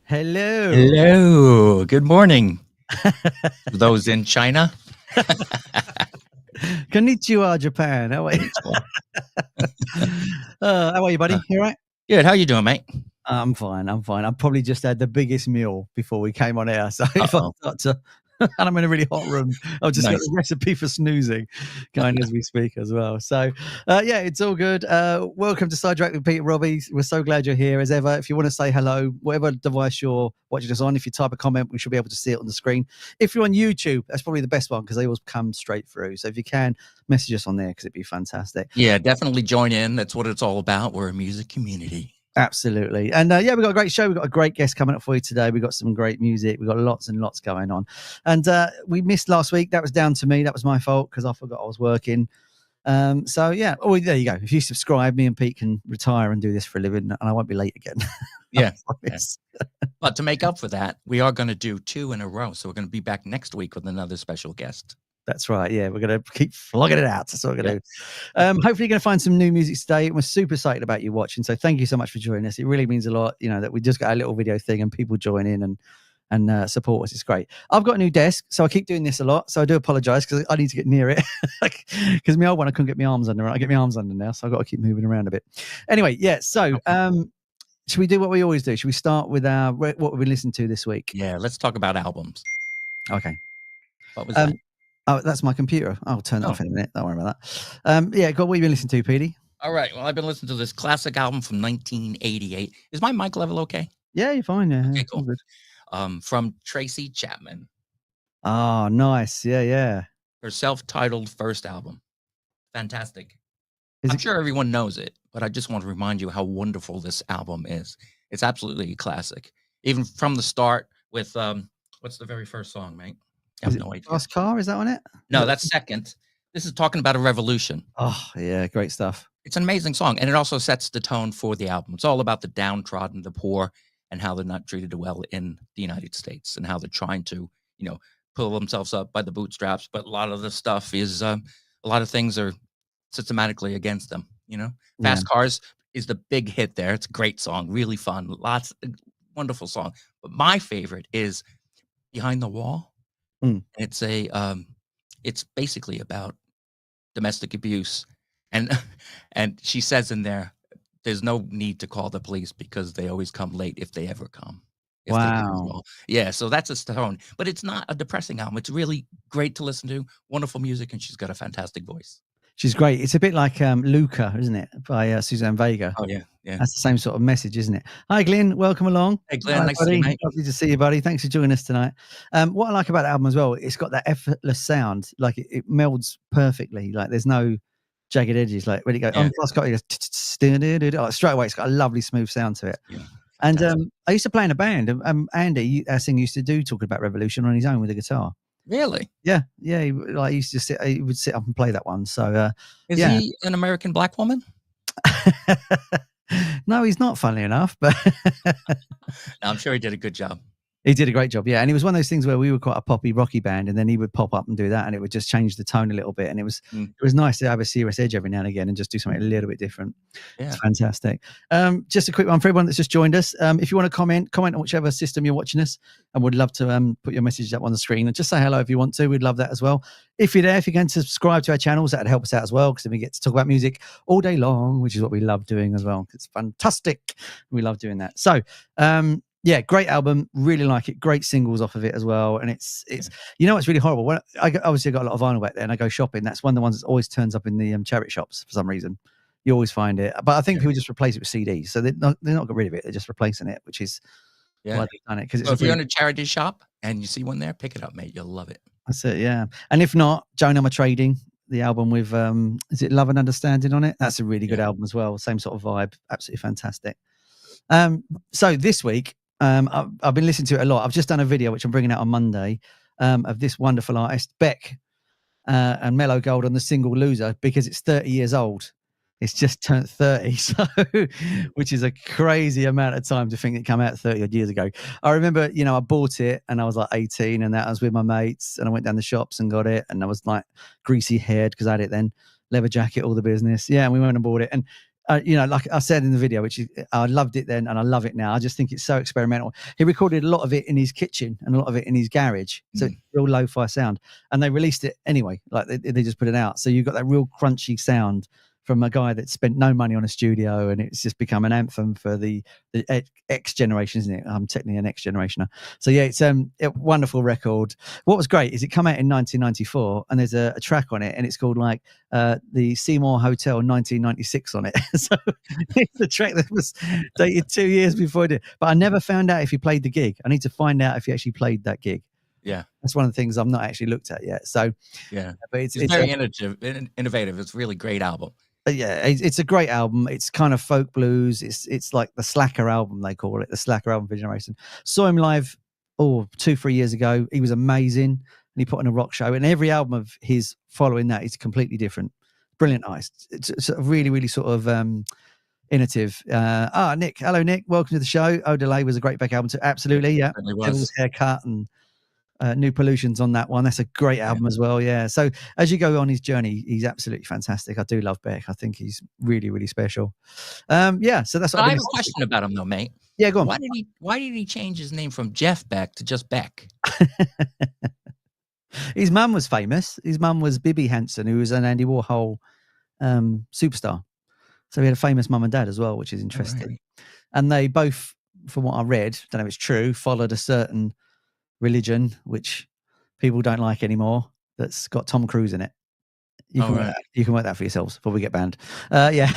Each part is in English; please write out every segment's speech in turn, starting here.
Hello. Hello. Good morning. For those in China. Konnichiwa, Japan. How are you? How are you, buddy? You all right? Good. How you doing, mate? I'm fine. I probably just had the biggest meal before we came on air. So if I start to, and I'm in a really hot room, I've just got a recipe for snoozing going as we speak as well. So, yeah, it's all good. Welcome to Sidetrack with Peter and Robbie. We're so glad you're here as ever. If you want to say hello, whatever device you're watching us on, if you type a comment, we should be able to see it on the screen. If you're on YouTube, that's probably the best one because they always come straight through. So if you can, message us on there because it'd be fantastic. Yeah, definitely join in. That's what it's all about. We're a music community. Absolutely. And yeah, we've got a great show. We've got a great guest coming up for you today. We've got some great music. We've got lots and lots going on. And we missed last week. That was down to me. That was my fault because I forgot I was working. So yeah. Oh, there you go. If you subscribe, me and Pete can retire and do this for a living and I won't be late again. Yeah. But to make up for that, we are going to do 2 in a row. So we're going to be back next week with another special guest. That's right. Yeah, we're going to keep flogging it out. That's what we're going to do. Hopefully you're going to find some new music today. We're super excited about you watching. So thank you so much for joining us. It really means a lot, you know, that we just got a little video thing and people join in and support us. It's great. I've got a new desk, so I keep doing this a lot. So I do apologize because I need to get near it because my old one, I couldn't get my arms under. I get my arms under now, so I've got to keep moving around a bit. Anyway, yeah. So should we do what we always do? Should we start with what we've been listening to this week? Yeah, let's talk about albums. Okay. What was that? Oh, that's my computer. I'll turn it off in a minute. Don't worry about that. Yeah, what have you been listening to, Petey? All right. Well, I've been listening to this classic album from 1988. Is my mic level okay? Yeah, you're fine. Yeah. Okay, cool. From Tracy Chapman. Oh, nice. Yeah. Her self-titled first album. Fantastic. I'm sure everyone knows it, but I just want to remind you how wonderful this album is. It's absolutely a classic. Even from the start with, what's the very first song, mate? I have no idea. Fast Car, is that on it? No, that's second. This is talking about a revolution. Oh, yeah, great stuff. It's an amazing song, and it also sets the tone for the album. It's all about the downtrodden, the poor, and how they're not treated well in the United States, and how they're trying to, you know, pull themselves up by the bootstraps. But a lot of the stuff is, a lot of things are systematically against them, you know? Fast Cars is the big hit there. It's a great song, really fun, wonderful song. But my favorite is Behind the Wall. It's it's basically about domestic abuse, and she says in there, there's no need to call the police because they always come late if they ever come. Wow. Yeah, so that's a tone, but it's not a depressing album. It's really great to listen to, wonderful music, and she's got a fantastic voice. She's great. It's a bit like Luca, isn't it, by Suzanne Vega? Oh, yeah. That's the same sort of message, isn't it? Hi, Glenn. Welcome along. Hey, Glenn. Nice to see you, mate. Lovely to see you, buddy. Thanks for joining us tonight. What I like about the album as well, it's got that effortless sound. Like it melds perfectly. Like there's no jagged edges. Like when you go on Fast Car, it goes straight away. It's got a lovely smooth sound to it. Yeah. And I used to play in a band. Andy, our singer, used to do talk about Revolution on his own with a guitar. Really? Yeah. He used to he would sit up and play that one. So is he an American black woman? No, he's not, funnily enough, but no, I'm sure he did a good job. He did a great job, yeah. And it was one of those things where we were quite a poppy, rocky band, and then he would pop up and do that, and it would just change the tone a little bit. And it was nice to have a serious edge every now and again and just do something a little bit different. Yeah. It's fantastic. Just a quick one for everyone that's just joined us. If you want to comment on whichever system you're watching us, and would love to put your messages up on the screen and just say hello if you want to. We'd love that as well. If you're there, if you can subscribe to our channels, that'd help us out as well, because then we get to talk about music all day long, which is what we love doing as well. It's fantastic. We love doing that. So, yeah, great album. Really like it. Great singles off of it as well. And it's you know, it's really horrible. When I obviously got a lot of vinyl back there, and I go shopping. That's one of the ones that always turns up in the charity shops for some reason. You always find it, but I think people just replace it with CDs. So they're not got rid of it. They're just replacing it, which is why they've done it. Because if you're in a charity shop and you see one there, pick it up, mate. You'll love it. That's it. Yeah. And if not, Joan Am I Trading, the album with is it Love and Understanding on it? That's a really good album as well. Same sort of vibe. Absolutely fantastic. So this week. I've been listening to it a lot. I've just done a video which I'm bringing out on Monday of this wonderful artist Beck and Mellow Gold on the single Loser, because it's 30 years old. It's just turned 30, so which is a crazy amount of time to think it came out 30 odd years ago. I remember, you know, I bought it and I was like 18, and that I was with my mates, and I went down the shops and got it, and I was like greasy haired because I had it then, leather jacket, all the business. Yeah, and we went and bought it, and you know, like I said in the video, which is, I loved it then and I love it now. I just think it's so experimental. He recorded a lot of it in his kitchen and a lot of it in his garage. So it's real lo-fi sound. And they released it anyway. Like they just put it out. So you've got that real crunchy sound from a guy that spent no money on a studio, and it's just become an anthem for the X generation, isn't it? I'm technically an X generationer. So yeah, it's a wonderful record. What was great is it came out in 1994, and there's a track on it, and it's called like the Seymour Hotel 1996 on it. So it's a track that was dated 2 years before it did. But I never found out if he played the gig. I need to find out if he actually played that gig. Yeah, that's one of the things I've not actually looked at yet. So yeah, but it's very innovative. It's a really great album. Yeah, it's a great album. It's kind of folk blues. It's like the Slacker album, they call it, the Slacker album for generation. Saw him live 2-3 years ago. He was amazing, and he put on a rock show. And every album of his following that is completely different. Brilliant artist. It's really, really sort of innovative. Nick, hello Nick, welcome to the show. Odelay was a great Beck album too. Absolutely, yeah. It was. Haircut and New Pollutions on that one. That's a great album as well. Yeah. So as you go on his journey, he's absolutely fantastic. I do love Beck. I think he's really, really special. Yeah. So that's. I have a question about him though, mate. Yeah, go on. Why did he change his name from Jeff Beck to just Beck? His mum was famous. His mum was Bibi Hansen, who was an Andy Warhol superstar. So he had a famous mum and dad as well, which is interesting. Right. And they both, from what I read, don't know if it's true, followed a certain religion which people don't like anymore, that's got Tom Cruise in it. You can work that for yourselves before we get banned. Yeah.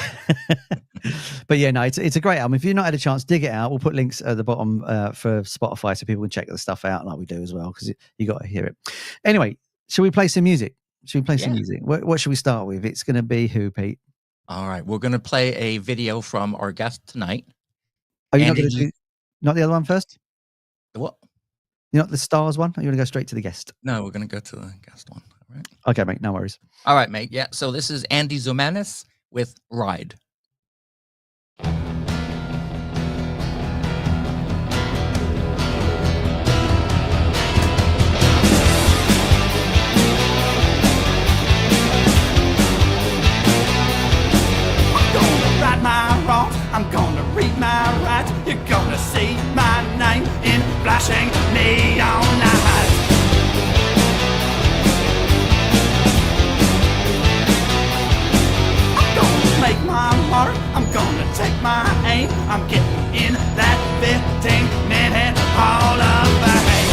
But yeah, no, it's a great album. If you've not had a chance, dig it out. We'll put links at the bottom for Spotify so people can check the stuff out like we do as well, because you got to hear it. Anyway, should we play some music? Some music? What should we start with? It's going to be who, Pete? All right, we're going to play a video from our guest tonight. Are you not going to do not the other one first? What? You're not the stars one? Or you want to go straight to the guest? No, we're going to go to the guest one. All right. Okay, mate. No worries. All right, mate. Yeah. So this is Andy Zmanis with Ride. I'm gonna read my rights. You're gonna see my name in flashing neon lights. I'm gonna make my mark. I'm gonna take my aim. I'm getting in that 15-minute Hall of Fame.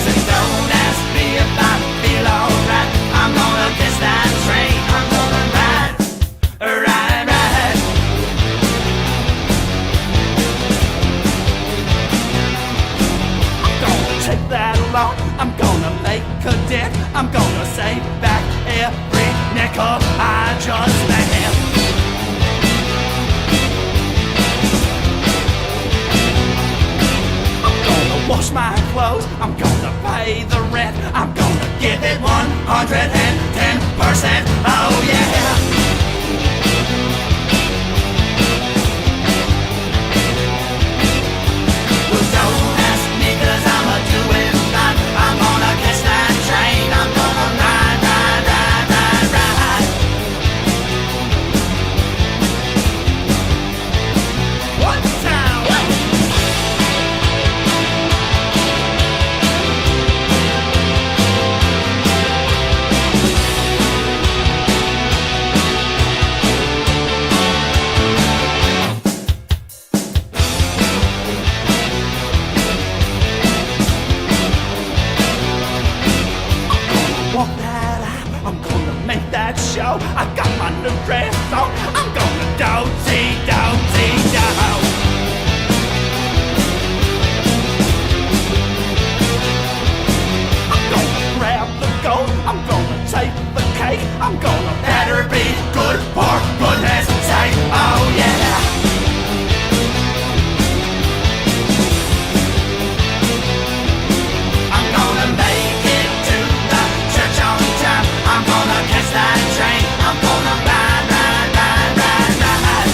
So don't ask me if I feel alright. I'm gonna catch that train, I'm gonna ride. I'm gonna take that along, I'm gonna make a dent. I'm gonna save back every nickel I just spent. I'm gonna wash my clothes, I'm gonna pay the rent. I'm gonna give it 110%, oh yeah. Well, don't ask me 'cause I'm a doing that. I'm gonna catch that train. I'm gonna ride, ride, ride, ride, ride. One time, whoa. Walk that out, I'm gonna make that show. I got my new dress on, I'm gonna do-see-do. I'm gonna grab the gold, I'm gonna take the cake. I'm gonna better be good for goodness sake, oh yeah. I'm gonna make it to the church on time. I'm gonna catch that train. I'm gonna ride, ride, ride, ride, ride.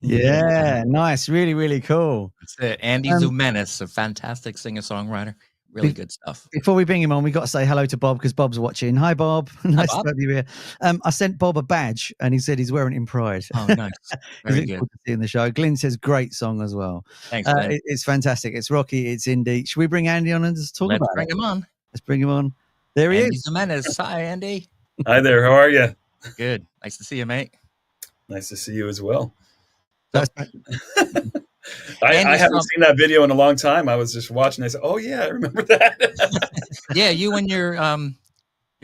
Yeah, nice. Really, really cool. That's it. Andy Zmanis, a fantastic singer-songwriter. Really good stuff. Before we bring him on, we got to say hello to Bob because Bob's watching. Hi, Bob. Nice to have you here. I sent Bob a badge and he said he's wearing it in pride. Oh, nice. Very good. Forward to seeing the show. Glyn says great song as well. Thanks, Glyn. It's fantastic. It's rocky. It's indie. Should we bring Andy on and just talk about it? Let's bring him on. Let's bring him on. There he Andy is. Zmanis. Hi, Andy. Hi there. How are you? Good. Nice to see you, mate. Nice to see you as well. So, I haven't seen that video in a long time. I was just watching. I said, "Oh yeah, I remember that." Yeah, you and your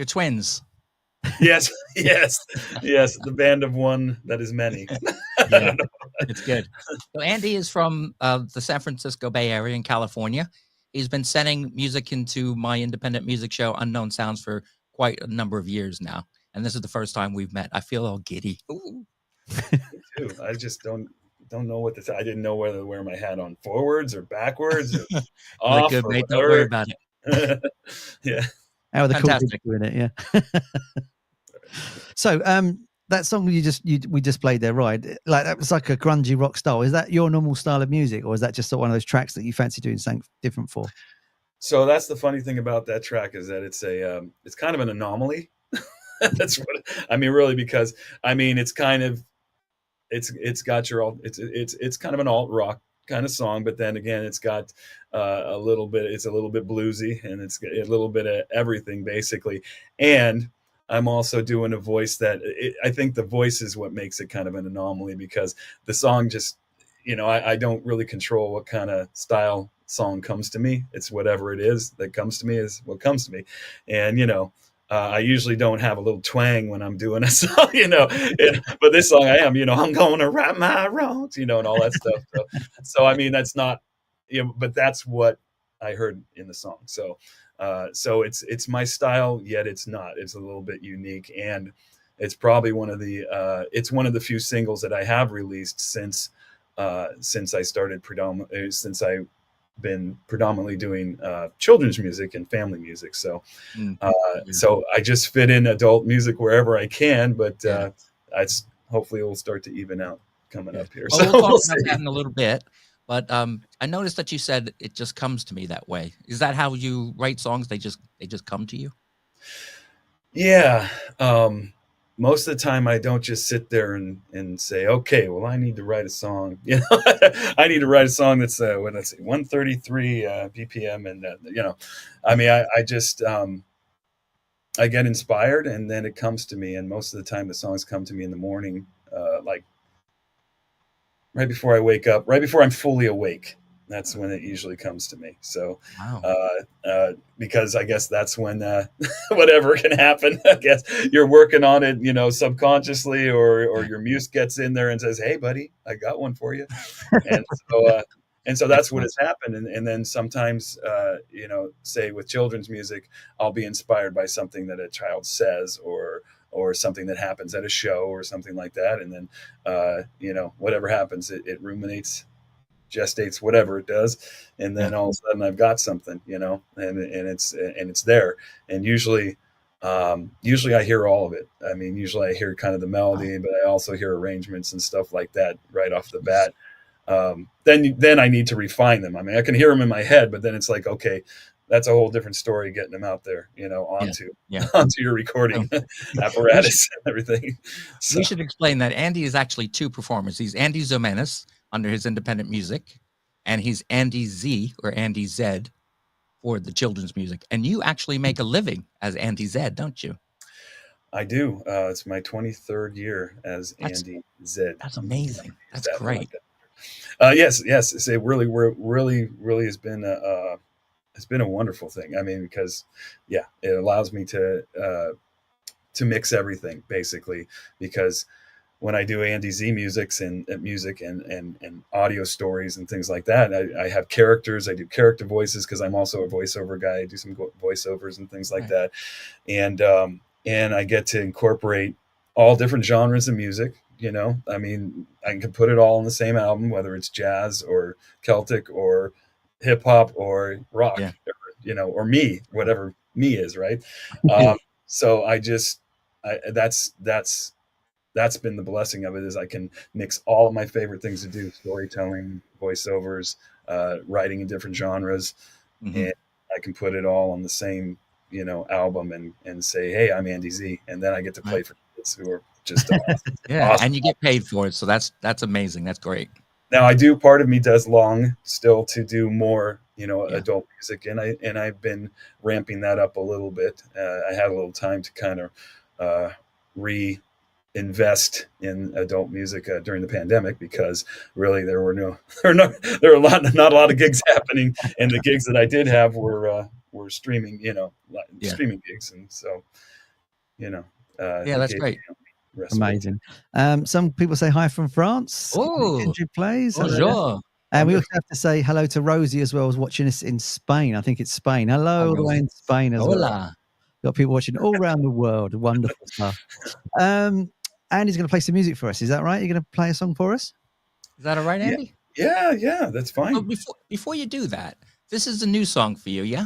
twins. Yes. The band of one that is many. Yeah, it's good. So Andy is from the San Francisco Bay Area in California. He's been sending music into my independent music show, Unknown Sounds, for quite a number of years now. And this is the first time we've met. I feel all giddy. Ooh. Me too. I just don't know what to say. I didn't know whether to wear my hat on forwards or backwards or off. Good, mate. Don't worry about it. Yeah. How are the Fantastic. cool people doing it? Yeah. So, that song we just played there, right? Like that was like a grungy rock style. Is that your normal style of music, or is that just one of those tracks that you fancy doing something different for? So that's the funny thing about that track is that it's kind of an anomaly. That's what I mean, really, because I mean it's kind of it's got your it's kind of an alt rock kind of song, but then again it's got a little bit bluesy, and it's a little bit of everything basically. And I'm also doing a voice that I think the voice is what makes it kind of an anomaly, because the song just, I don't really control what kind of style song comes to me. It's whatever it is that comes to me is what comes to me. And, I usually don't have a little twang when I'm doing a song, but this song I am, I'm going to right my wrongs, and all that stuff. So, I mean, that's not, but that's what I heard in the song. So it's my style, yet it's not. It's a little bit unique, and it's probably one of the few singles that I have released since I started since I've been predominantly doing children's music and family music. So so I just fit in adult music wherever I can, but hopefully it will start to even out coming up here. Well, so we'll talk we'll about see. that in a little bit. But I noticed that you said it just comes to me that way. Is that how you write songs? They just come to you? Yeah. Most of the time I don't just sit there and say, okay, well, I need to write a song. I need to write a song that's 133 BPM, and I mean, I just I get inspired, and then it comes to me. And most of the time the songs come to me in the morning, like right before I wake up, right before I'm fully awake. That's when it usually comes to me. So, wow. Because I guess that's when whatever can happen. I guess you're working on it, subconsciously, or your muse gets in there and says, "Hey, buddy, I got one for you." And so that's what has happened. And then sometimes, say with children's music, I'll be inspired by something that a child says, or something that happens at a show or something like that. And then, whatever happens, it ruminates, gestates, whatever it does. And then all of a sudden I've got something, and it's there. And usually I hear all of it. I mean, usually I hear kind of the melody, but I also hear arrangements and stuff like that right off the bat. Then I need to refine them. I mean, I can hear them in my head, but then it's like, okay, that's a whole different story, getting them out there, onto your recording apparatus and everything. So. We should explain that Andy is actually two performers. He's Andy Zmanis under his independent music, and he's Andy Z or Andy Z for the children's music. And you actually make a living as Andy Z, don't you? I do. It's my 23rd year as Andy Z. That's amazing. That's great. Like that. Yes. It really has been it's been a wonderful thing. I mean, because it allows me to mix everything basically, because when I do Andy Z music and audio stories and things like that, I have characters. I do character voices because I'm also a voiceover guy. I do some voiceovers and things like that, and I get to incorporate all different genres of music. I mean, I can put it all on the same album, whether it's jazz or Celtic or hip hop or rock, or me, whatever me is, right? So that's that's been the blessing of it, is I can mix all of my favorite things to do: storytelling, voiceovers, writing in different genres, and I can put it all on the same, album and say, hey, I'm Andy Z, and then I get to play for kids who are just awesome. Awesome. And you get paid for it, so that's amazing. That's great. Now part of me does long still to do more, adult music, and I've been ramping that up a little bit. I had a little time to kind of reinvest in adult music during the pandemic, because really there were not a lot of gigs happening, and the gigs that I did have were streaming, streaming gigs, and so that's great. Amazing. Some people say hi from France. Oh, plays. Bonjour. And we also have to say hello to Rosie as well, as watching us in Spain. I think it's Spain. Hello, all the way in Spain as well. Got people watching all around the world. Wonderful stuff. Andy's going to play some music for us. Is that right? You're going to play a song for us? Is that all right, Andy? Yeah, that's fine. Oh, before you do that, this is a new song for you, yeah?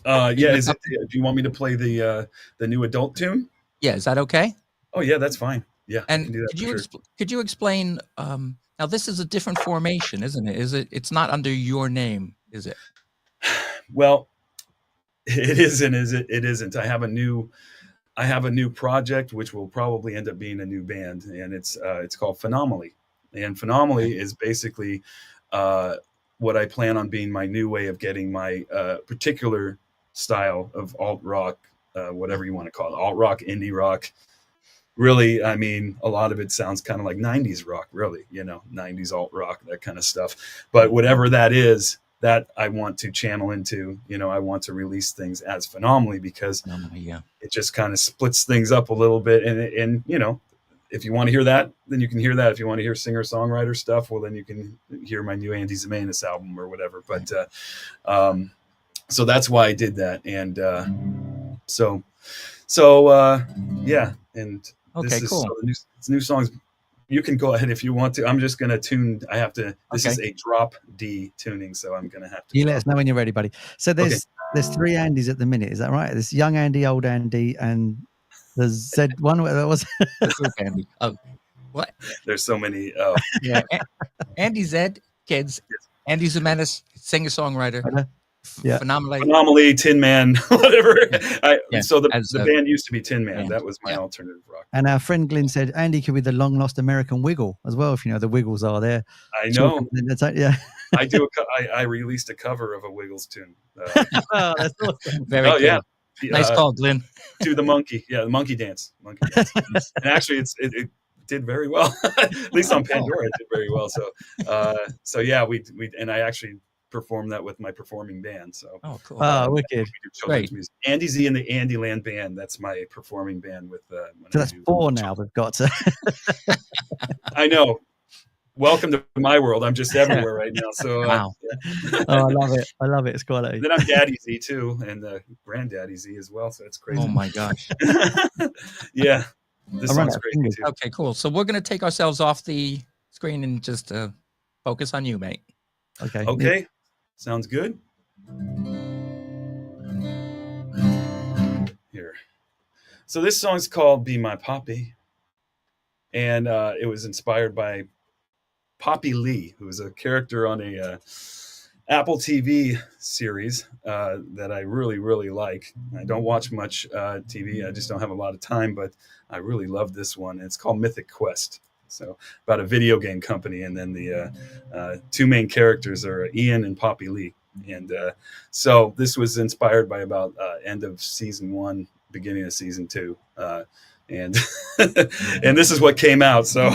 Is it? Do you want me to play the new adult tune? Yeah, is that okay? Oh yeah, that's fine. Yeah. And could you explain? Now this is a different formation, isn't it? It's not under your name, is it? Well, it isn't. It isn't. I have a new project, which will probably end up being a new band, and it's called Phenomaly. And Phenomaly is basically what I plan on being my new way of getting my particular style of alt rock, whatever you want to call it, alt rock, indie rock. Really, I mean, a lot of it sounds kind of like 90s rock, really, 90s alt rock, that kind of stuff. But whatever that is, that I want to channel into, I want to release things as Phenomaly, because it just kind of splits things up a little bit. And if you want to hear that, then you can hear that. If you want to hear singer-songwriter stuff, well, then you can hear my new Andy Zmanis album or whatever. But so that's why I did that. And yeah. And okay, cool. So it's new songs. You can go ahead if you want to. I'm just going to tune. I have to. This is a drop D tuning, so I'm going to have to. You let us know when you're ready, buddy. So there's 3 Andys at the minute. Is that right? There's young Andy, old Andy, and the Z one. That was Andy. Oh, what? There's so many. Yeah, Andy Z, kids. Andy Zmanis, singer-songwriter. Yeah. Phenomaly, Tin Man, whatever. So the band used to be Tin Man. That was my alternative rock. And our friend Glyn said Andy could be the long lost American Wiggle as well, if you know the Wiggles are there. I know. Yeah. I do. I released a cover of a Wiggles tune. Oh, that's awesome. Very cool. Yeah. Nice call, Glyn. To the monkey. Yeah, the monkey dance. And actually, it did very well. At least on Pandora, it did very well. So yeah, we and I actually perform that with my performing band. So cool. Wicked. We do children's music. Andy Z and the Andyland Band. That's my performing band with so that's 4 now we've got to. I know. Welcome to my world. I'm just everywhere right now. So wow. I love it. It's quality. Then I'm Daddy Z too, and Granddaddy Z as well. So it's crazy. Oh my gosh. Yeah. This sounds crazy too. Okay, cool. So we're gonna take ourselves off the screen and just focus on you, mate. Okay. Sounds good. Here. So this song's called Be My Poppy. And it was inspired by Poppy Lee, who was a character on a Apple TV series that I really, really like. I don't watch much TV. I just don't have a lot of time, but I really love this one. It's called Mythic Quest. So about a video game company, and then the 2 main characters are Ian and Poppy Lee. And so this was inspired by about end of season 1, beginning of season 2, and and this is what came out. So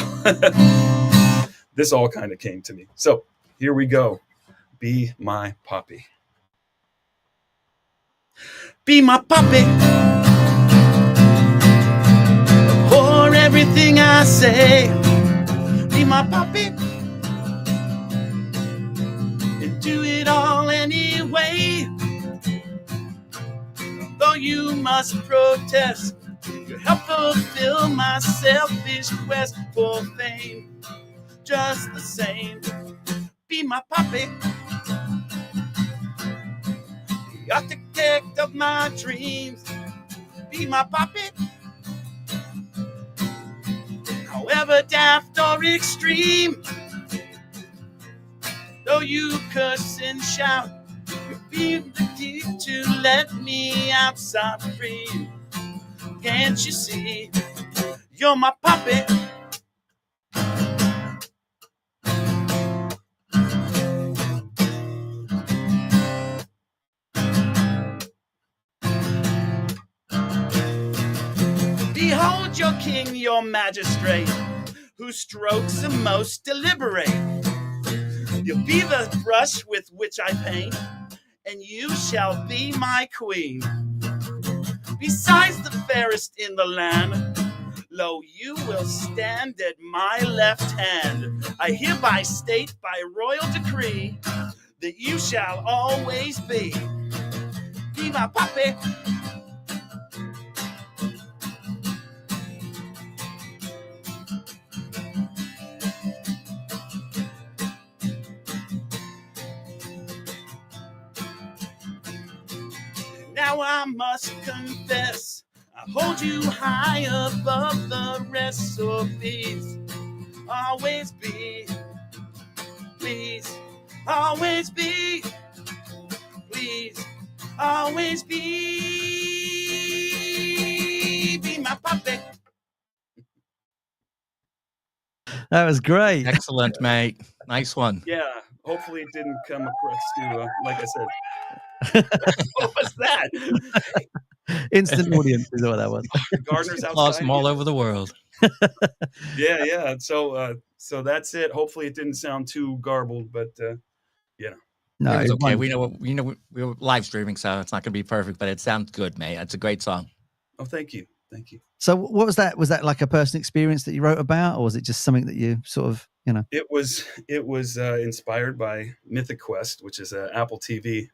this all kind of came to me. So here we go. Be my poppy. Be my poppy. For everything I say. Be my puppy and do it all anyway. Though you must protest, you help fulfill my selfish quest for fame. Just the same, be my puppy, the architect of my dreams. Be my puppy. daft or extreme. Though you curse and shout, you feel the need to let me outside free. Can't you see? You're my puppet. Behold your king, your magistrate, whose strokes are most deliberate. You'll be the brush with which I paint, and you shall be my queen. Besides the fairest in the land, lo, you will stand at my left hand. I hereby state by royal decree that you shall always be my puppy. Now I must confess, I hold you high above the rest, so please, always be, please, always be, please, always be my puppet. That was great. Excellent, mate. Nice one. Yeah, hopefully it didn't come across to, like I said. What was that? Instant audience is what that was. Gardeners Lost outside. them all over the world. Yeah. So that's it. Hopefully it didn't sound too garbled, but you know. No, it was okay. We know we're live streaming, so it's not going to be perfect, but it sounds good, mate. It's a great song. Oh, thank you. So what was that? Was that like a personal experience that you wrote about, or was it just something that you sort of, you know? It was inspired by Mythic Quest, which is an Apple TV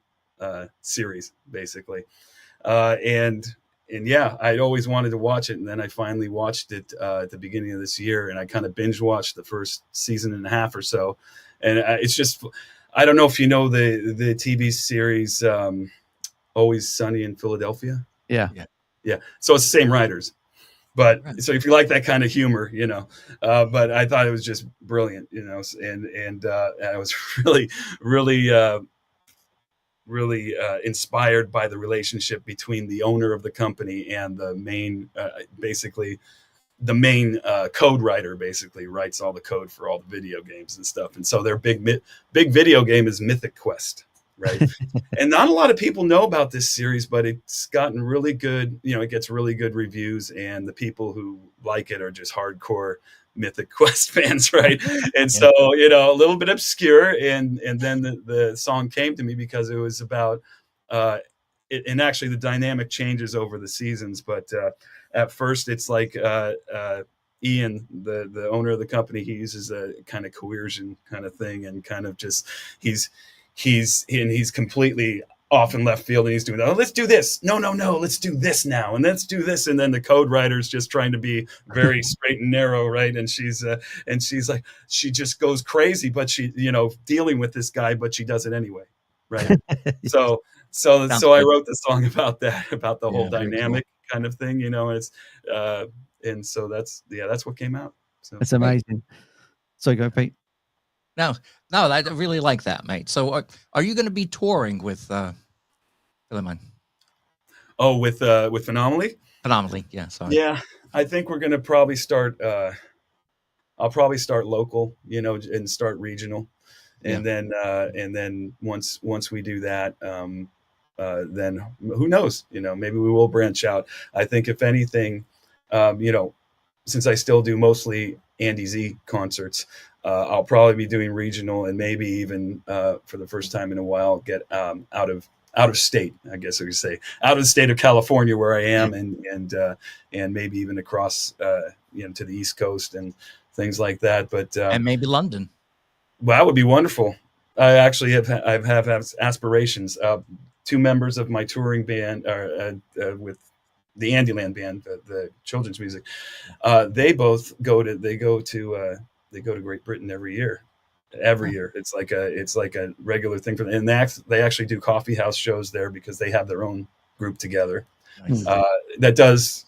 series, basically. And yeah, I'd always wanted to watch it, and then I finally watched it at the beginning of this year, and I kind of binge watched the first season and a half or so, and it's just, I don't know if you know the TV series Always Sunny in Philadelphia. Yeah. So it's the same writers, but so if you like that kind of humor, you know, but I thought it was just brilliant, you know, and I was really inspired by the relationship between the owner of the company and the main, basically the main code writer. Basically writes all the code for all the video games and stuff. And so their big video game is Mythic Quest, right? And not a lot of people know about this series, but it's gotten really good. You know, it gets really good reviews, and the people who like it are just hardcore Mythic Quest fans, right? And so, you know, a little bit obscure, and then the song came to me because it was about and actually the dynamic changes over the seasons, but at first it's like Ian, the owner of the company, he uses a kind of coercion kind of thing, and kind of just he's completely off in left field, and he's doing, oh, let's do this. No, let's do this now, and let's do this. And then the code writer's just trying to be very straight and narrow, right? And she's like, she just goes crazy, but she, you know, dealing with this guy, but she does it anyway, right? So I wrote the song about that, about the whole dynamic kind of thing, you know. And it's and so that's what came out. So that's amazing. So go, Pete. No, I really like that, mate. So are you going to be touring with Philemon? Oh, with Phenomaly? Phenomaly, yeah, sorry. Yeah, I think we're going to probably start, I'll probably start local, you know, and start regional. And then once we do that, then who knows, you know, maybe we will branch out. I think if anything, you know, since I still do mostly Andy Z concerts, I'll probably be doing regional, and maybe even for the first time in a while get out of state, I guess I could say, out of the state of California where I am, and maybe even across you know, to the East Coast and things like that. But and maybe London. Well, that would be wonderful. I actually have aspirations. Two members of my touring band with the Andyland band, the children's music, they both go to Great Britain every year. It's like a regular thing for them, and they actually do coffee house shows there because they have their own group together. Nice. That does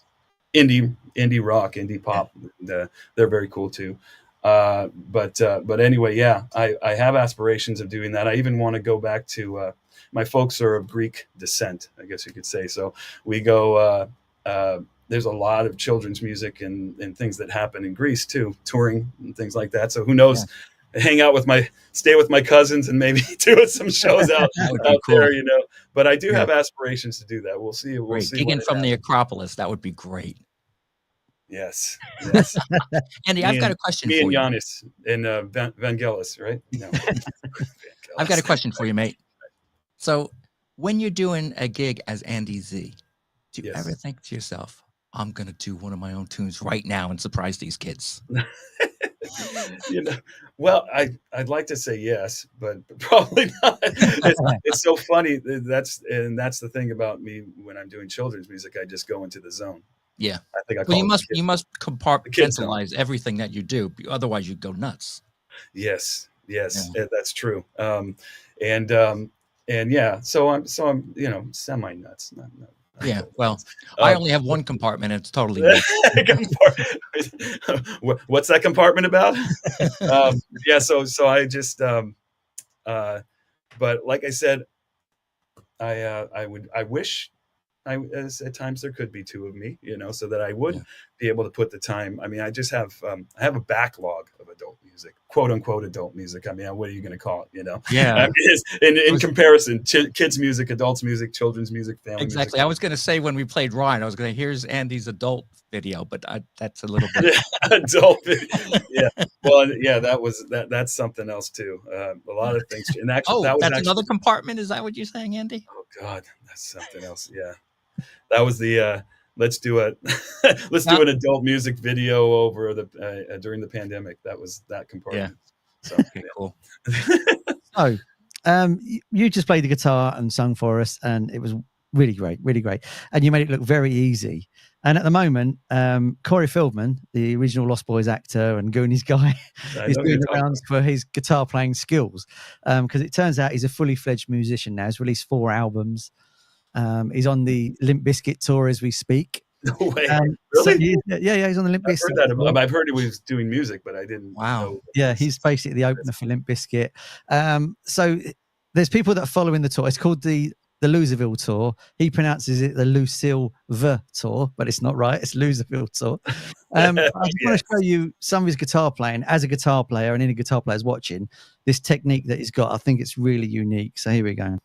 indie rock, indie pop. They're very cool too. But anyway, yeah, I have aspirations of doing that. I even want to go back to my folks are of Greek descent, I guess you could say. So we go. There's a lot of children's music and things that happen in Greece too, touring and things like that. So who knows? Yeah. Stay with my cousins and maybe do some shows out cool. there, But I do have aspirations to do that. We'll see. We'll see. Gigging from the Acropolis, that would be great. Yes. Andy, I've got a question for you. Me and Giannis and Vangelis, right? No. I've got a question for you, mate. So when you're doing a gig as Andy Z, do you ever think to yourself, I'm going to do one of my own tunes right now and surprise these kids? Well, I'd like to say yes, but probably not. It's so funny. That's the thing about me when I'm doing children's music. I just go into the zone. Yeah, I think you must compartmentalize everything that you do, otherwise you'd go nuts. Yes, that's true. And yeah, so I'm semi nuts. Not yeah, well, I only have one compartment, and it's totally What's that compartment about? Yeah, so I just but like I said, I wish at times there could be two of me, so that I would be able to put the time. I mean, I just have I have a backlog of adult music, quote unquote adult music. I mean, what are you going to call it? Yeah. I mean, in comparison, kids music, adults music, children's music, family. Exactly. Music. I was going to say when we played Ryan, I was going to here's Andy's adult video, but that's a little bit adult video. Yeah. Well, yeah, that's something else too. A lot of things. And actually, that's another compartment. Is that what you're saying, Andy? Oh God, that's something else. Yeah. That was the let's do an adult music video over the during the pandemic. That was that compartment. Yeah. So cool. So you just played the guitar and sung for us, and it was really great, and you made it look very easy. And at the moment, Corey Feldman, the original Lost Boys actor and Goonies guy, is doing the rounds for his guitar playing skills, because it turns out he's a fully fledged musician now. He's released 4 albums. He's on the Limp Bizkit tour as we speak. No way. Really? So he's on the Limp Bizkit. I've heard he was doing music, but I didn't know. Yeah, he's basically the opener for Limp Bizkit. So there's people that are following the tour. It's called the Loserville tour. He pronounces it the Lucille tour, but it's not right. It's Loserville tour. I just want to show you some of his guitar playing as a guitar player, and any guitar players watching this technique that he's got. I think it's really unique. So here we go.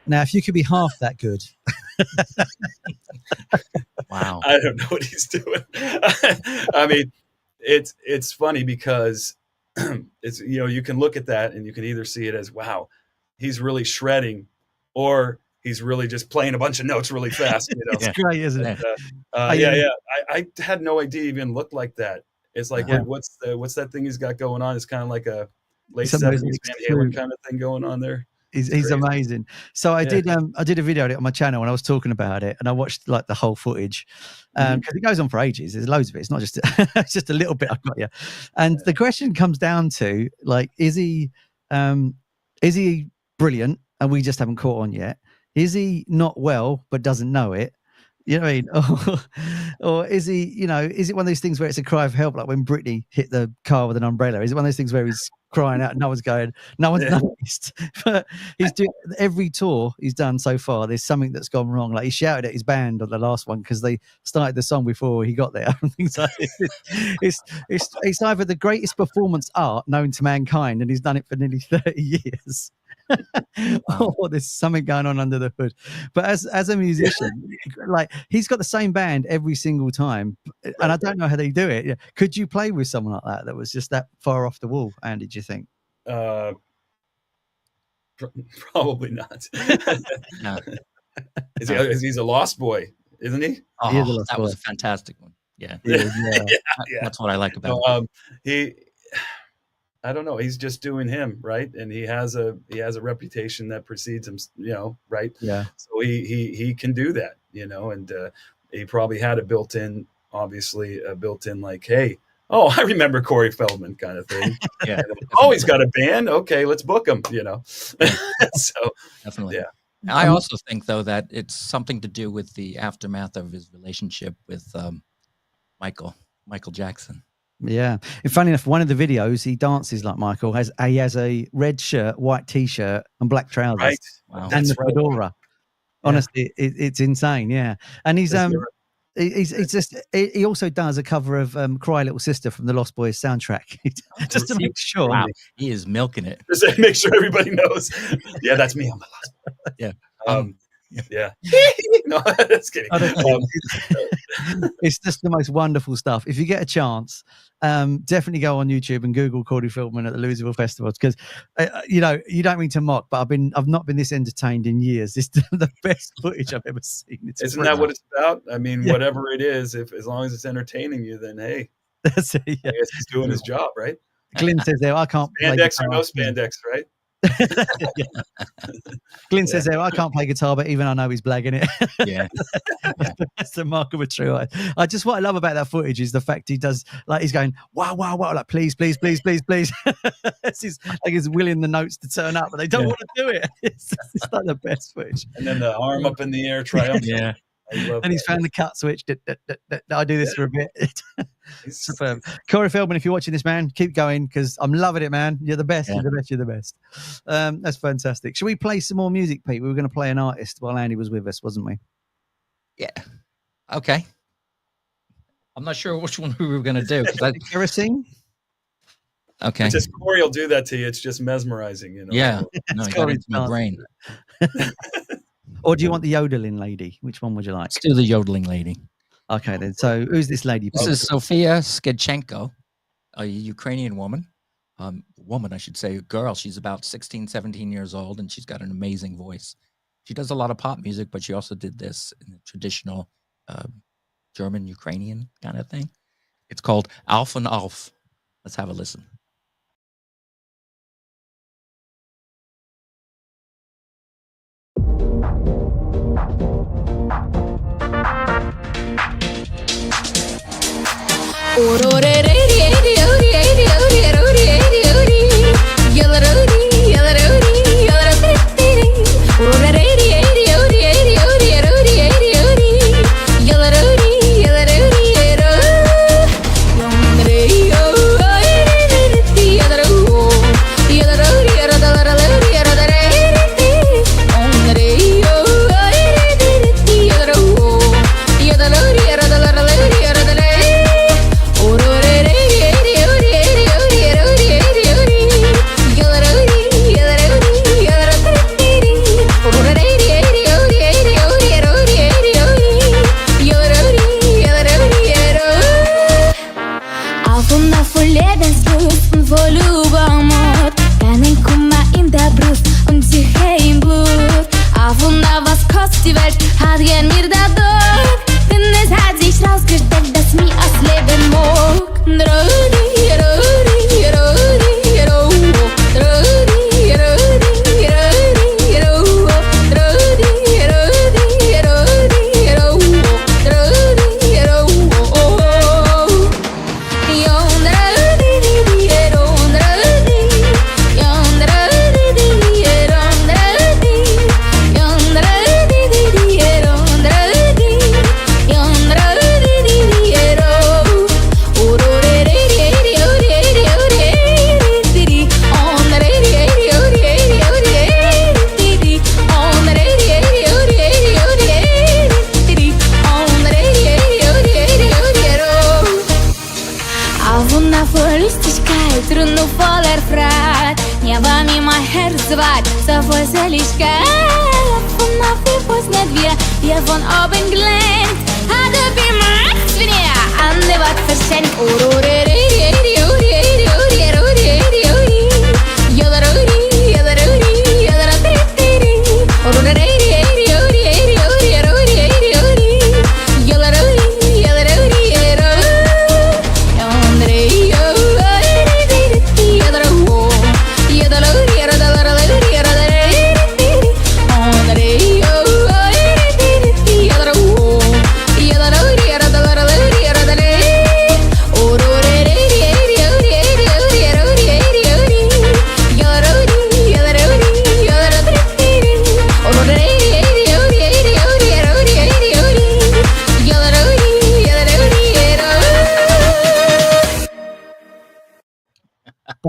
Now, if you could be half that good. Wow. I don't know what he's doing. I mean, it's funny because it's, you can look at that and you can either see it as, wow, he's really shredding, or he's really just playing a bunch of notes really fast. It's great, isn't it? I had no idea it even looked like that. It's like, what's that thing he's got going on? It's kind of like a late 70s Van Halen kind of thing going on there. He's amazing. So I did a video of it on my channel when I was talking about it, and I watched like the whole footage because it goes on for ages. There's loads of it. It's not just it's just a little bit I've got you. And the question comes down to, like, is he brilliant and we just haven't caught on yet? Is he not well but doesn't know it? You know what I mean? Or is he, is it one of those things where it's a cry of help, like when Britney hit the car with an umbrella? Is it one of those things where he's crying out, no one's noticed? But he's doing every tour he's done so far, there's something that's gone wrong. Like he shouted at his band on the last one because they started the song before he got there. Things like it's either the greatest performance art known to mankind, and he's done it for nearly 30 years. Or there's something going on under the hood. But as a musician, like, he's got the same band every single time, and I don't know how they do it. Could you play with someone like that was just that far off the wall, Andy, do you think? Probably not. No. He's a lost boy, isn't he? Oh, that was a fantastic one. Yeah. Yeah. That's what I like about it. I don't know. He's just doing him, right? And he has a reputation that precedes him, right? Yeah. So he can do that, and he probably had a built-in like, hey, oh, I remember Corey Feldman kind of thing. Yeah. He's got a band. Okay, let's book him. So definitely. Yeah. I also think though that it's something to do with the aftermath of his relationship with Michael Jackson. Yeah. And funny enough, one of the videos he dances like Michael. He has a red shirt, white t-shirt, and black trousers. Right. Wow. And the fedora. Honestly, it's insane. Yeah. And he also does a cover of Cry Little Sister from the Lost Boys soundtrack. Just to make sure. Wow. He is milking it. Just to make sure everybody knows. Yeah, that's me. I'm the Lost Boy. Yeah. Yeah. No, just kidding. It's just the most wonderful stuff. If you get a chance, definitely go on YouTube and Google Corey Feldman at the Louisville Festival, because you don't mean to mock, but I've not been this entertained in years. It's the best footage I've ever seen. Isn't that what it's about? I mean, whatever it is, as long as it's entertaining you, then hey, that's it. Yeah. I guess he's doing his job, right? Glenn says there, I can't spandex or no spandex, right? Glenn says there, I can't play guitar, but even I know he's blagging it. Yeah. That's the mark of a true eye. What I love about that footage is the fact he does, like, he's going, wow, like, please. He's willing the notes to turn up, but they don't want to do it. It's like the best footage. And then the arm up in the air, triumphant. Yeah. And he's found the cut switch. I do this for a bit. Superb. Corey Feldman, if you're watching this, man, keep going, because I'm loving it, man. You're the best. You're the best. That's fantastic. Should we play some more music, Pete? We were going to play an artist while Andy was with us, wasn't we? Yeah. Okay. I'm not sure which one we were going to do. Kerosene? Okay. It's just Corey will do that to you. It's just mesmerizing, Yeah. No, you got it into my brain. Or do you want the yodeling lady? Which one would you like? Let's do the yodeling lady. Okay, then. So who's this lady? This is Sophia Shchenko, a Ukrainian woman. I should say, girl. She's about 16, 17 years old, and she's got an amazing voice. She does a lot of pop music, but she also did this in the traditional German Ukrainian kind of thing. It's called Alf und Alf. Let's have a listen.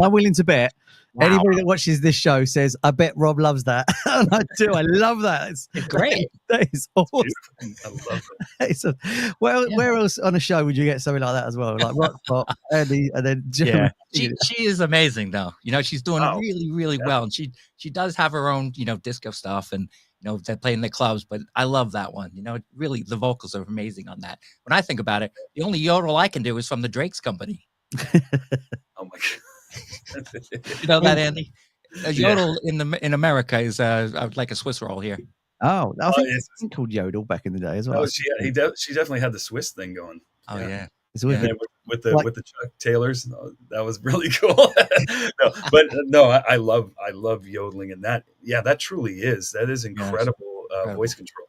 I'm willing to bet. Wow. Anybody that watches this show says, I bet Rob loves that. And I do. I love that. It's great. That is awesome. I love it. Where else on a show would you get something like that as well? Like Rock Pop, Andy, and then Yeah. She is amazing though. She's doing really, really well. And she does have her own, disco stuff and, they play in the clubs, but I love that one. Really the vocals are amazing on that. When I think about it, the only yodel I can do is from the Drake's Company. Oh my God. You know that, Andy? A yodel in America is like a Swiss roll here. Oh, I think it's called yodel back in the day as well. Oh, she definitely had the Swiss thing going. Oh yeah. With the Chuck Taylors, that was really cool. I love yodeling, and that truly is incredible voice control.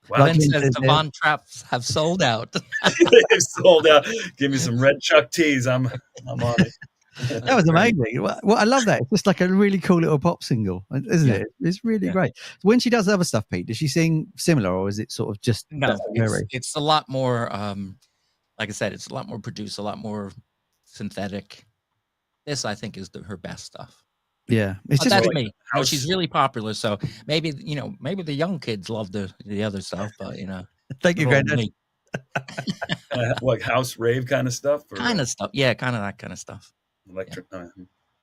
Wow. Glenn says the Von Traps have sold out. They've sold out. Give me some red Chuck tees. I'm on it. That was amazing. Well, I love that. It's just like a really cool little pop single, isn't it? It's really great. When she does other stuff, Pete, does she sing similar, or is it sort of just no? It's a lot more. Like I said, it's a lot more produced, a lot more synthetic. This, I think, is her best stuff. Yeah, it's just that's me. She's really popular, so maybe maybe the young kids love the other stuff, but Thank you, Granddad. Like house rave kind of stuff. Kind of stuff, yeah, kind of that kind of stuff. Electric. Yeah.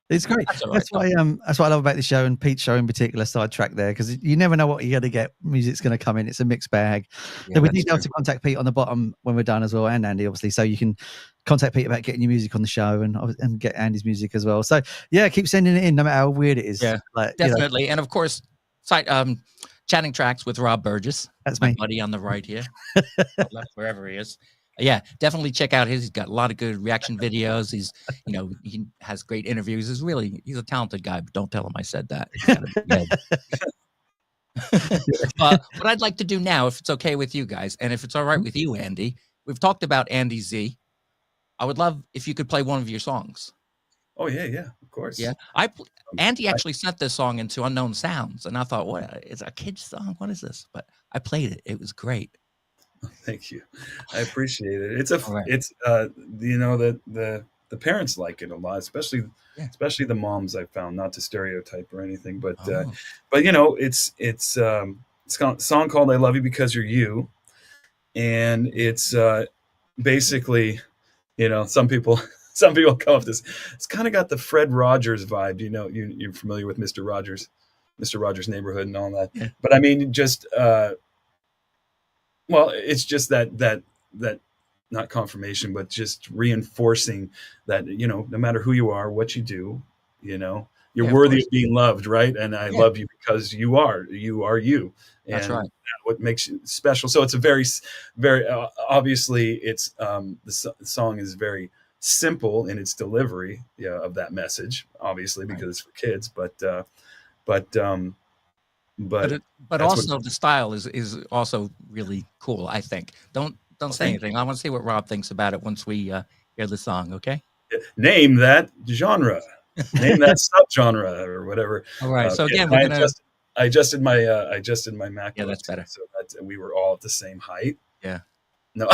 It's great. That's why I love about the show, and Pete's show in particular, sidetrack there, because you never know what you're going to get. Music's going to come in. It's a mixed bag. Yeah, we need to contact Pete on the bottom when we're done as well, and Andy, obviously, so you can contact Pete about getting your music on the show and get Andy's music as well. So yeah, keep sending it in, no matter how weird it is. Yeah, definitely. And of course, chatting tracks with Rob Burgess. That's my buddy on the right here, left wherever he is. Yeah, definitely check out his. He's got a lot of good reaction videos. He's, he has great interviews. He's a talented guy, but don't tell him I said that. What I'd like to do now, if it's okay with you guys, and if it's all right with you, Andy, we've talked about Andy Z. I would love if you could play one of your songs. Oh yeah, of course. Yeah, Andy actually sent this song into Unknown Sounds, and I thought, what? It's a kid's song. What is this? But I played it. It was great. Thank you. I appreciate it. It's the parents like it a lot, especially the moms. I found, not to stereotype or anything, but it's a song called "I Love You Because You're You," and it's basically, some people come up this. It's kind of got the Fred Rogers vibe. You're familiar with Mr. Rogers' Neighborhood and all that. Yeah. But I mean, just well, it's just that not confirmation, but just reinforcing that, no matter who you are, what you do, you're worthy of being loved, right? And I love you because you are you. And that's right. What makes you special. So it's a very, very obviously it's the song is very simple in its delivery of that message, obviously, because it's for kids, but also the style is also really cool. I think. Don't say anything. I want to see what Rob thinks about it once we hear the song. Okay. Name that genre. Name that subgenre or whatever. All right. So again, I adjusted my Mac. Yeah, that's better. So that we were all at the same height. Yeah. No.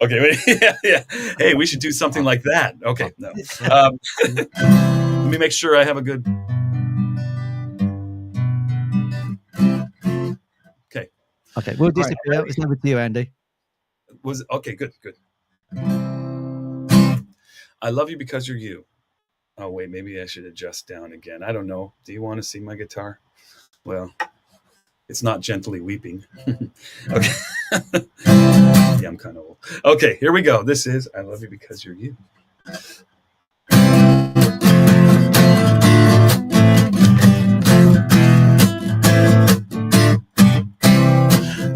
Okay. Wait. Yeah. Hey, we should do something like that. Okay. No. Let me make sure I have a good. Okay, we'll disappear. It's over to you, Andy. Okay, good. I love you because you're you. Oh wait, maybe I should adjust down again. I don't know. Do you want to see my guitar? Well, it's not gently weeping. Okay. Yeah, I'm kind of old. Okay, here we go. This is I love you because you're you.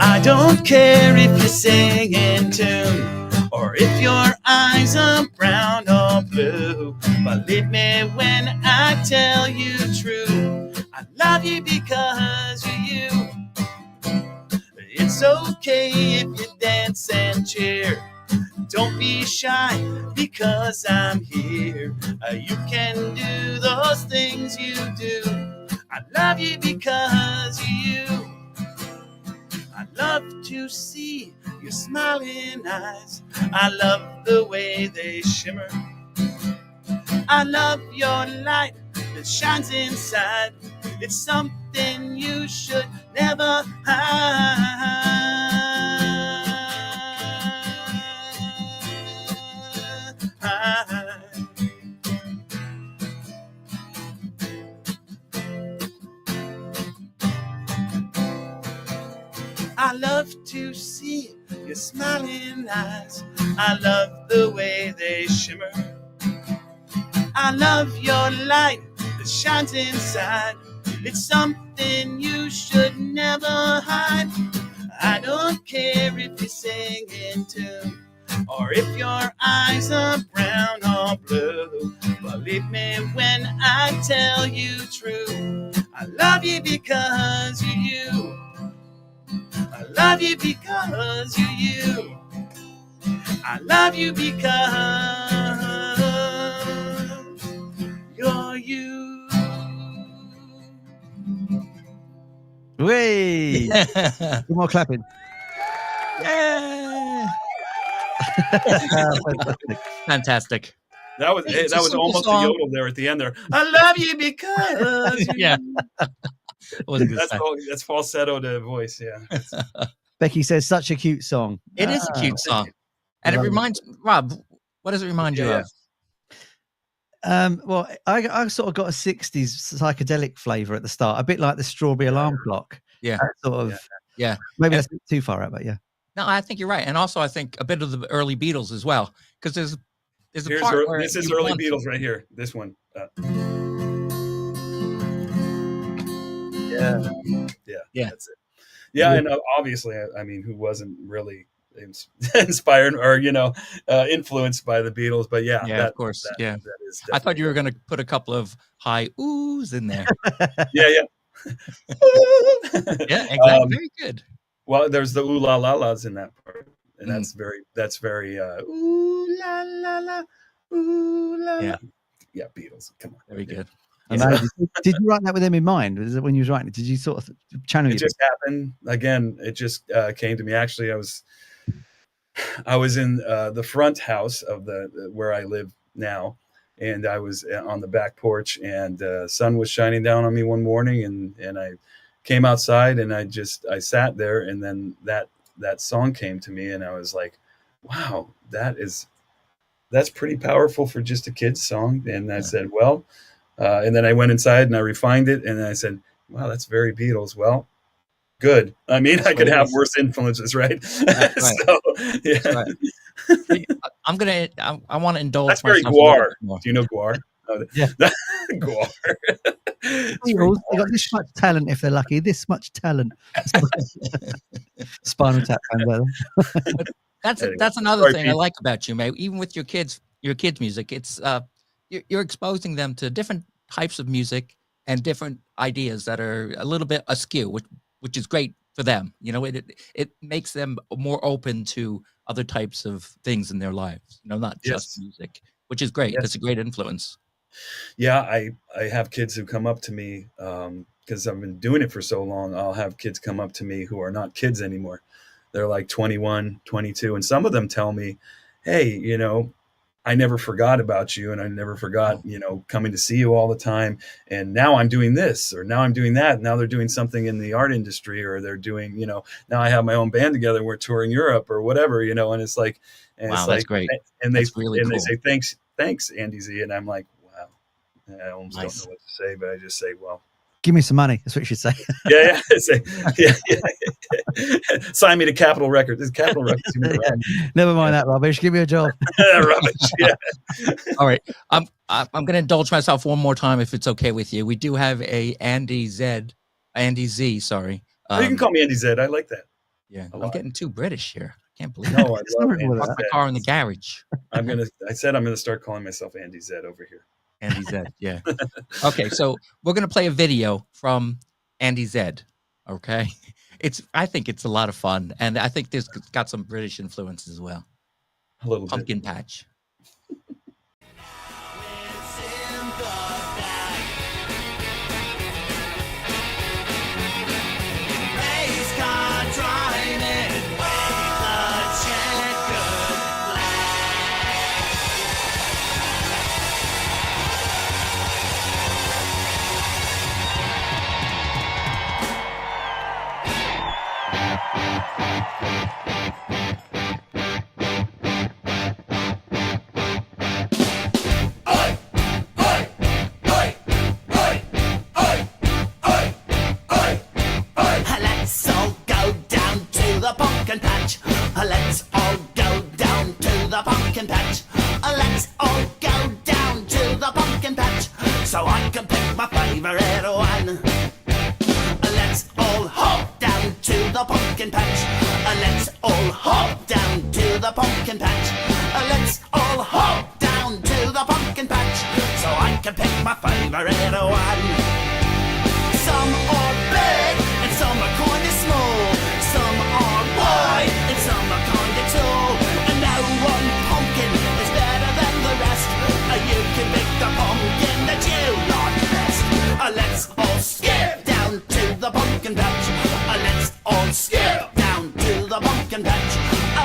I don't care if you sing in tune or if your eyes are brown or blue. Believe me when I tell you true. I love you because you're you. It's okay if you dance and cheer. Don't be shy because I'm here. You can do those things you do. I love you because you're you. I love to see your smiling eyes. I love the way they shimmer. I love your light that shines inside. It's something you should never hide. I love to see your smiling eyes. I love the way they shimmer. I love your light that shines inside. It's something you should never hide. I don't care if you sing in tune or if your eyes are brown or blue. Believe me when I tell you true. I love you because you're you. I love you because you're you. I love you because you're you. Whee! Some more clapping. Yeah. Fantastic. That was almost a yodel there at the end there. I love you because yeah. That's falsetto to voice, yeah. Becky says, such a cute song. It is a cute song. And it reminds Rob, what does it remind you of? Well, I sort of got a 60s psychedelic flavor at the start, a bit like the Strawberry Alarm Clock. Yeah. Sort of. Yeah. Maybe that's a bit too far out, but yeah. No, I think you're right. And also I think a bit of the early Beatles as well. Because there's a part where this is early Beatles right here. This one. Yeah. That's it. Yeah, and obviously, I mean, who wasn't really inspired or influenced by the Beatles? But yeah, of course, that is. I thought you were going to put a couple of high oohs in there. yeah. Yeah, exactly. Very good. Well, there's the ooh la la la's in that part, and that's very ooh la la la, ooh la. Yeah, Beatles. Come on, very good. Did you write that with them in mind? Was it when you was writing it? Did you sort of channel it? It just happened again. It just came to me. Actually, I was in the front house of where I live now, and I was on the back porch, and the sun was shining down on me one morning, and I came outside, and I sat there, and then that song came to me, and I was like, wow, that's pretty powerful for just a kid's song. And I said, well. And then I went inside and I refined it, and I said, wow, that's very Beatles. Well, good. I mean, I could have worse influences, right? Right. So, yeah. Right. I want to indulge. That's very Guar. Do you know Guar? Yeah. Guar. Beatles, they got this much talent if they're lucky. This much talent. Spinal Tap. That's another thing I like about you, May. Even with your kids' music, it's you're exposing them to different types of music and different ideas that are a little bit askew, which is great for them. It makes them more open to other types of things in their lives. Not just music, which is great. That's a great influence. Yeah, I have kids who come up to me because I've been doing it for so long. I'll have kids come up to me who are not kids anymore. They're like 21, 22, and some of them tell me, hey, I never forgot about you, and I never forgot, coming to see you all the time. And now I'm doing this, or now I'm doing that. Now they're doing something in the art industry, or they're doing, now I have my own band together and we're touring Europe or whatever, and it's like, and wow, it's that's like, great. And that's really cool. They say, thanks, Andy Z. And I'm like, wow, I almost don't know what to say, but I just say, well, give me some money. That's what you should say. Yeah. Sign me to Capitol Records. This is Capitol Records. Never mind that rubbish. Give me a job. Rubbish. Yeah. All right. I'm going to indulge myself one more time if it's okay with you. We do have a Andy Z. Sorry. You can call me Andy Z. I like that. Yeah. I'm getting too British here. I can't believe it. No, I love Andy. My car in the garage. I said I'm gonna start calling myself Andy Z over here. Andy Z, yeah. Okay, so we're gonna play a video from Andy Z. Okay, I think it's a lot of fun, and I think there's got some British influence as well. A little Pumpkin Patch. Let's all go down to the pumpkin patch. Let's all go down to the pumpkin patch, so I can pick my favorite one. Let's all hop down to the pumpkin patch. Let's all hop down to the pumpkin patch. Let's all hop down to the pumpkin patch, so I can pick my favorite one. Some are big and some are kinda small. Some are wide and some are kinda tall. And no one pumpkin is better than the rest. You can pick the pumpkin that you like best. Let's all skip down to the pumpkin patch. Let's all skip down to the pumpkin patch.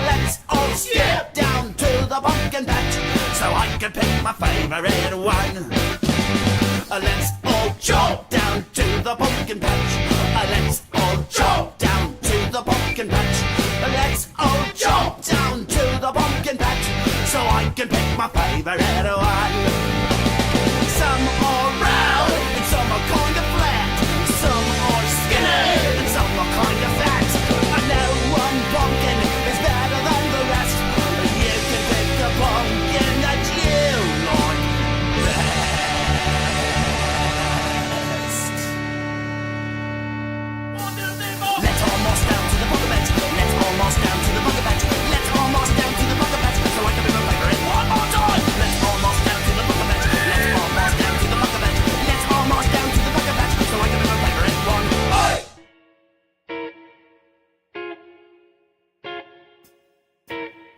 Let's all skip down to the pumpkin patch, so I can pick my favorite one. Let's all jump down to the pumpkin patch. Let's all jump down to the pumpkin patch. Let's all jump down to the pumpkin patch, so I can pick my favorite one. Some are round and some are kind of flat. Some are skinny and some are kind of fat. No one pumpkin is better than the rest. You can pick the pumpkin that you like best. Let's all march down to the pumpkin patch. Let's all march down to the pumpkin patch. Let's all march down to the pumpkin patch, so I can pick my favorite one more time. Let's all march down to the pumpkin patch. Let's all march down to the pumpkin patch. Let's all march down to the pumpkin patch, so I can pick my favorite one. Hey!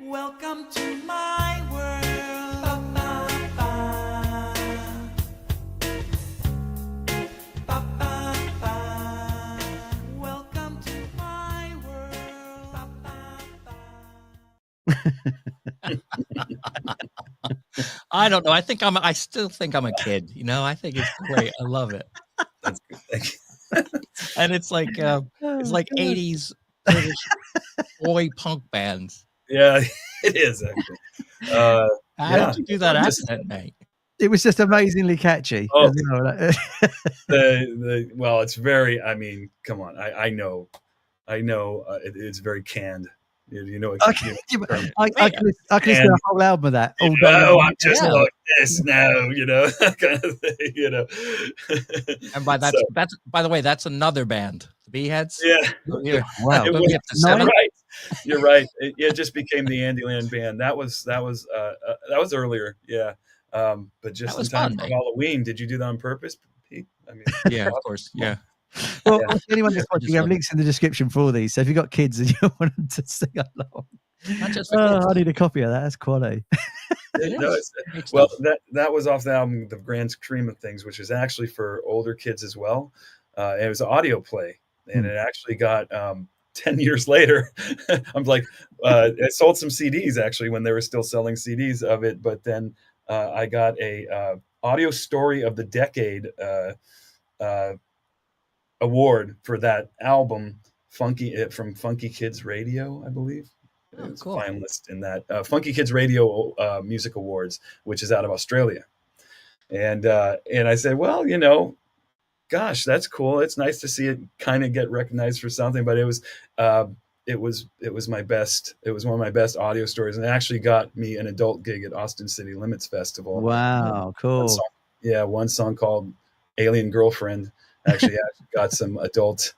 Welcome to my world. Ba, ba, ba. Ba, ba, ba. Welcome to my world. Ba, ba, ba. I don't know. I still think I'm a kid. You know, I think it's great. I love it. That's good. Thank you. And it's like 80s British boy punk bands. Yeah, it is actually. How did you do that accent, mate? It was just amazingly catchy. Oh. You know, like, Well, it's very. I mean, come on. I know. It's very canned. You know. I can listen to a whole album of that all day. Oh, I'm just like this now. You know, kind of thing. You know. And by by the way, that's another band, the Beeheads. Yeah. Wow. You're right. It just became the Andyland band. That was earlier. Yeah. But just in time for Halloween. Did you do that on purpose, Pete? I mean, yeah, of course. Yeah. Well, anyone that's watching, we have links in the description for all these. So if you've got kids and you want them to sing along, not just for kids. I need a copy of that. That's quality. Well, that was off the album, The Grand Stream of Things, which is actually for older kids as well. And it was an audio play, and it actually got 10 years later. I'm like, I sold some CDs actually when they were still selling CDs of it, but then I got a audio story of the decade award for that album, from Funky Kids Radio, I believe. Oh, It's cool. a finalist in that Funky Kids Radio Music Awards, which is out of Australia. And I said, well, you know, gosh, that's cool. It's nice to see it kind of get recognized for something. But it was my best. It was one of my best audio stories, and it actually got me an adult gig at Austin City Limits Festival. Wow, cool. One song called "Alien Girlfriend" actually got some adult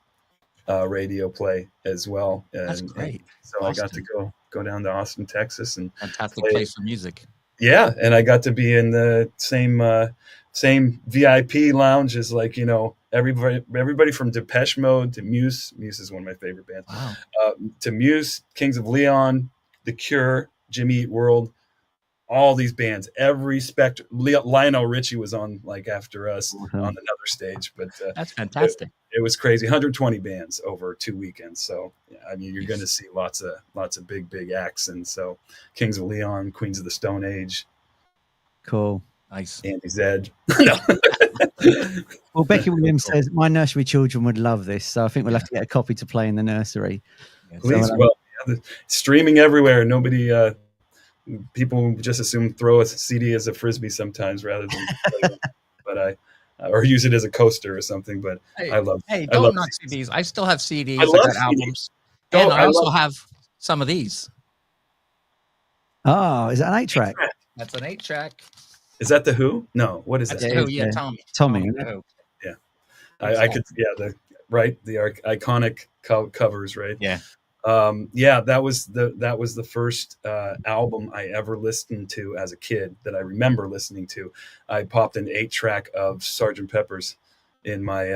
radio play as well. That's great. So Austin. I got to go down to Austin, Texas, and fantastic place for music. Yeah, and I got to be in the same VIP lounge as, like, you know, everybody from Depeche Mode to Muse. Muse is one of my favorite bands. Wow. To Muse, Kings of Leon, The Cure, Jimmy Eat World, all these bands. Every spectrum. Lionel Richie was on, like, after us on another stage, but that's fantastic. It was crazy. 120 bands over 2 weekends. So yeah, I mean, you're going to see lots of big acts, and so Kings of Leon, Queens of the Stone Age. Cool. Nice. Andy Zed. Well, Becky Williams says my nursery children would love this, so I think we'll have to get a copy to play in the nursery. Please. So, streaming everywhere. Nobody. People just assume throw a CD as a frisbee sometimes rather than play them. But or use it as a coaster or something. But I love. Hey, I love not CDs. I still have CDs. I got albums. And I also have some of these. Oh, is that an 8-track? That's an 8-track. Is that the Who? No, what is That's that? the Who, yeah, Tommy. Tommy. The Who. Yeah, I could. Yeah, the iconic covers, right? Yeah. Yeah, that was the first album I ever listened to as a kid that I remember listening to. I popped an 8-track of Sgt. Pepper's in my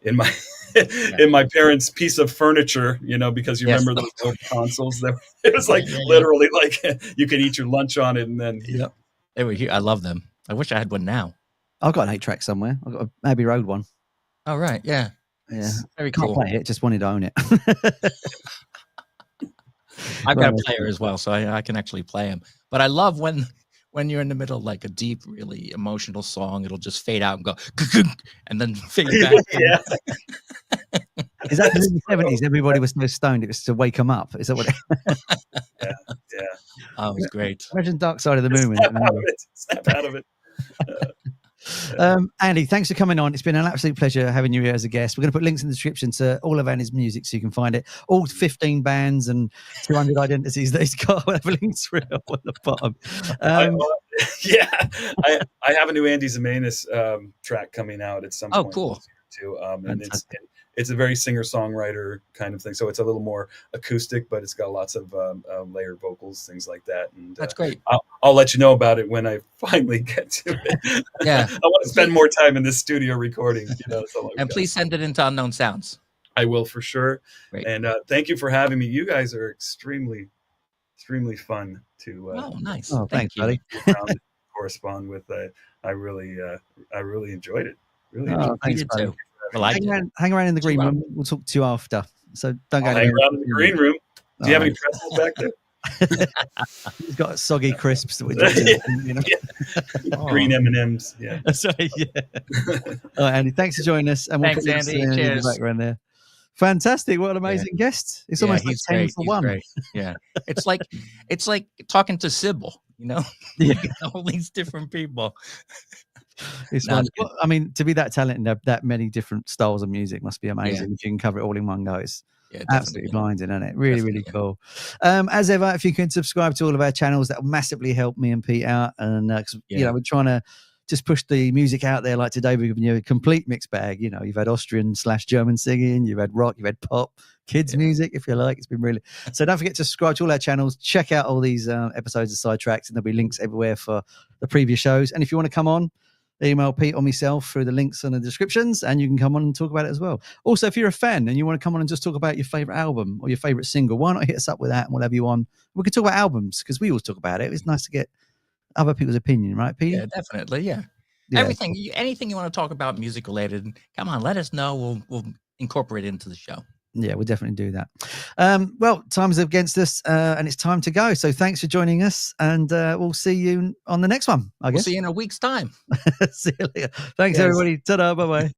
in my parents' piece of furniture, because you remember those old consoles that it was like literally like you could eat your lunch on it, and then they were here. I love them. I wish I had one now. I've got an 8-track somewhere. I've got a Abbey Road one. Oh right, yeah. Very cool. Can't play it, just wanted to own it. I've got a player as well, so I can actually play them. But I love when you're in the middle of like a deep, really emotional song, it'll just fade out and go, and then fade back. Is that in the 70s? Everybody was so stoned it was to wake them up. Is that what? Yeah. Oh, it was great. Imagine Dark Side of the Moon. Snap out of it. Andy, thanks for coming on. It's been an absolute pleasure having you here as a guest. We're going to put links in the description to all of Andy's music so you can find it. All 15 bands and 200 identities that he's got. We'll have links for it at the bottom. I have a new Andy Zmanis track coming out at some point. Oh, cool. Too. And it's a very singer-songwriter kind of thing. So it's a little more acoustic, but it's got lots of layered vocals, things like that. And that's great. I'll let you know about it when I finally get to it. Yeah. I want to spend more time in this studio recording. And please send it into Unknown Sounds. I will for sure. Great. And thank you for having me. You guys are extremely, extremely fun to nice. Oh, thanks, buddy. correspond with. I really enjoyed it. Really enjoyed it. Thanks, buddy. Too. Well, hang around in the green room. We'll talk to you after. So don't go hang around in the green room. Do you have any pretzels back there? He's got soggy crisps that we're green M&Ms. Yeah. Sorry, yeah. All right, Andy, thanks for joining us. And thanks, Andy. Cheers. In the background there. Fantastic! What an amazing guest. It's almost like 10 for 1. Great. Yeah, it's like talking to Sybil. Yeah, all these different people. It's well, I mean, to be that talented and that many different styles of music must be amazing. If you can cover it all in one go, it's absolutely blinding, isn't it? Really, really cool. As ever, if you can subscribe to all of our channels, that will massively help me and Pete out. And we're trying to just push the music out there. Like today, we've given you a complete mixed bag. You've had Austrian/German singing, you've had rock, you've had pop, kids music, if you like. It's been really. So don't forget to subscribe to all our channels. Check out all these episodes of Sidetracks, and there'll be links everywhere for the previous shows. And if you want to come on, email Pete or myself through the links in the descriptions, and you can come on and talk about it as well. Also, if you're a fan and you want to come on and just talk about your favorite album or your favorite single, why not hit us up with that and we'll have you on. We could talk about albums because we always talk about it. It's nice to get other people's opinion, right, Pete? Yeah, definitely. Yeah. Anything you want to talk about music related, come on, let us know. We'll incorporate it into the show. Yeah, we'll definitely do that. Well, time's against us and it's time to go. So thanks for joining us, and we'll see you on the next one, I guess. We'll see you in a week's time. See you later. Thanks, everybody. Ta-da. Bye-bye.